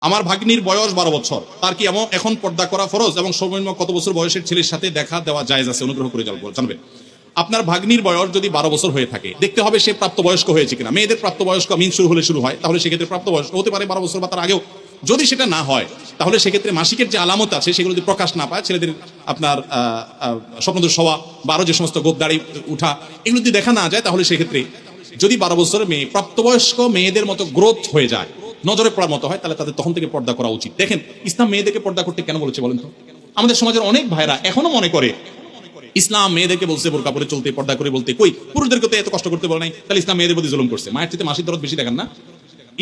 আমার ভাগ্নির বয়স 12 বছর, তার কি এখন পর্দা করা ফরজ এবং সর্বনিম্ন কত বছর বয়সের ছেলের সাথে দেখা দেওয়া জায়েজ আছে? অনুগ্রহ করে জানবেন। আপনার ভাগ্নির বয়স যদি 12 বছর হয়ে থাকে, দেখতে হবে সে প্রাপ্তবয়স্ক হয়েছে কিনা। মেয়েদের প্রাপ্তবয়স্ক মিন শুরু হলে শুরু হয়, তাহলে সেক্ষেত্রে প্রাপ্তবয়স্ক হতে পারে 12 বছর বা তার আগেও। যদি সেটা না হয়, তাহলে সেক্ষেত্রে মাসিকের যে আলামত আছে সেগুলো যদি প্রকাশ না পায়, ছেলেদের আপনার স্বপ্নদোষ হওয়া বা আরো যে সমস্ত গোপ দাড়ি উঠা, এগুলো যদি দেখা না যায়, তাহলে সেক্ষেত্রে যদি 12 বছরের মেয়ে প্রাপ্তবয়স্ক মেয়েদের মতো গ্রোথ হয়ে যায়, নজরে পড়ার মতো হয়, তাহলে তাদের তখন থেকে পর্দা করা উচিত। দেখেন, ইসলাম মেয়েদেরকে পর্দা করতে কেন বলেছে বলেন তো? আমাদের সমাজের অনেক ভাইরা এখনো মনে করে ইসলাম মেয়েদেরকে বলছে বোরকা পরে চলতে, পর্দা করে বলতে, কই পুরুষদেরকে তো এত কষ্ট করতে বলে নাই, তাহলে ইসলাম মেয়েদের প্রতি জুলুম করছে। মায়ের চেয়ে মাসির দরদ বেশি দেখেন না?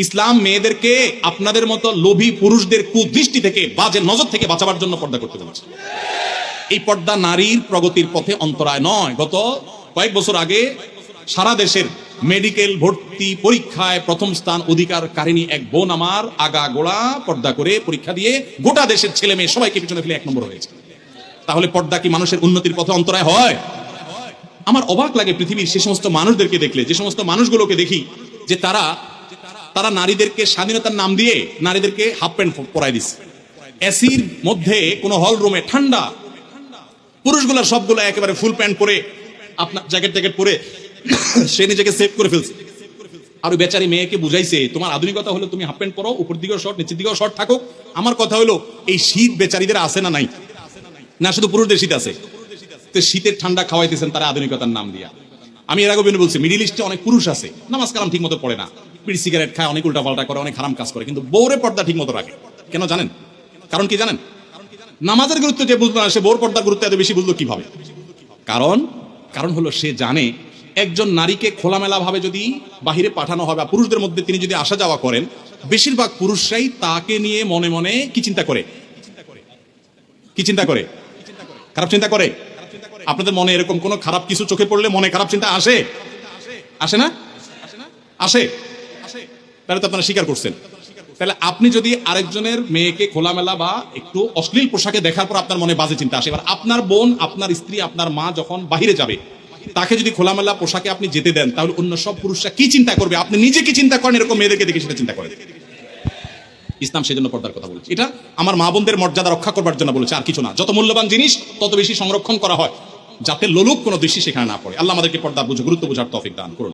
ইসলাম মেয়েদেরকে আপনাদের মতো লোভী পুরুষদের কুদৃষ্টি থেকে, বাজে নজর থেকে বাঁচাবার জন্য পর্দা করতে বলেছে। এই পর্দা নারীর প্রগতির পথে অন্তরায় নয়। গত কয়েক বছর আগে সারা দেশের মেডিকেল ভর্তি পরীক্ষায় প্রথম স্থান অধিকারকারিণী এক বোন আমার আগা গোড়া পর্দা করে পরীক্ষা দিয়ে গোটা দেশের ছেলে মেয়ে সবাইকে পিছনে ফেলে 1 নম্বর হয়েছে। তাহলে পর্দা কি মানুষের উন্নতির পথে অন্তরায় হয়? আমার অবাক লাগে পৃথিবীর সে সমস্ত মানুষদেরকে দেখলে, যে সমস্ত মানুষগুলোকে দেখি যে তারা নারীদেরকে স্বাধীনতার নাম দিয়ে নারীদেরকে হাফ প্যান্ট পরাই দিচ্ছে। এসির মধ্যে কোন হল রুমে ঠান্ডা, পুরুষগুলা সবগুলো একেবারে ফুল প্যান্ট পরে, আপনার জ্যাকেট ট্যাকেট পরে সে নিজেকে সেভ করে ফেলছে। আর ওই বেচারি মেয়েকে বুঝাইছে, তোমার আধুনিকতা হলো তুমি হাফ প্যান্ট পরো, উপর দিকেও শর্ট, নিচের দিকেও শর্ট থাকো। আমার কথা হলো, এই শীত বেচারিদের আছে না নাই? না শুধু পুরুষদের শীত আছে? তো শীতের ঠান্ডা খাওয়াইতেছেন তারা আধুনিকতার নাম দিয়া। আমি এর আগে বলছি, মিডিল ইস্টে অনেক পুরুষ আছে নামাজ কালাম ঠিক মতো পড়ে না, বিড়ি সিগারেট খায়, অনেক উল্টা পাল্টা করে, অনেক হারাম কাজ করে, কিন্তু বউরে পর্দা ঠিক মতো রাখে। কেন জানেন? কারণ কি জানেন? নামাজের গুরুত্ব যে বুঝলো না, সে বউর পর্দার গুরুত্ব এত বেশি বুঝলো কিভাবে? কারণ হলো সে জানে একজন নারীকে খোলামেলা ভাবে যদি বাহিরে পাঠানো হবে, পুরুষদের মধ্যে তিনি যদি আসা যাওয়া করেন, বেশিরভাগ পুরুষরাই তাকে নিয়ে মনে মনে কি চিন্তা করে? খারাপ চিন্তা করে। আপনাদের মনে এরকম কোন খারাপ কিছু চোখে পড়লে মনে খারাপ চিন্তা আসে? আসে না? আসে। তাহলে তো আপনারা স্বীকার করছেন। তাহলে আপনি যদি আরেকজনের মেয়েকে খোলামেলা বা একটু অশ্লীল পোশাকে দেখার পর আপনার মনে বাজে চিন্তা আসে, এবার আপনার বোন, আপনার স্ত্রী, আপনার মা যখন বাহিরে যাবে, তাকে যদি খোলামেলা পোশাকে আপনি যেতে দেন, তাহলে অন্য সব পুরুষরা কি চিন্তা করবে? আপনি নিজে কি চিন্তা করেন? এরকম মেয়েদেরকে দেখে সেটা চিন্তা করেন। ইসলাম সেজন্য পর্দার কথা বলেছে। এটা আমার মা বোনদের মর্যাদা রক্ষা করবার জন্য বলেছে, আর কিছু না। যত মূল্যবান জিনিস তত বেশি সংরক্ষণ করা হয়, যাতে লোলুপ কোনো দৃষ্টি সেখানে না পড়ে। আল্লাহ আমাদেরকে পর্দার গুরুত্ব বোঝার তৌফিক দান করুন।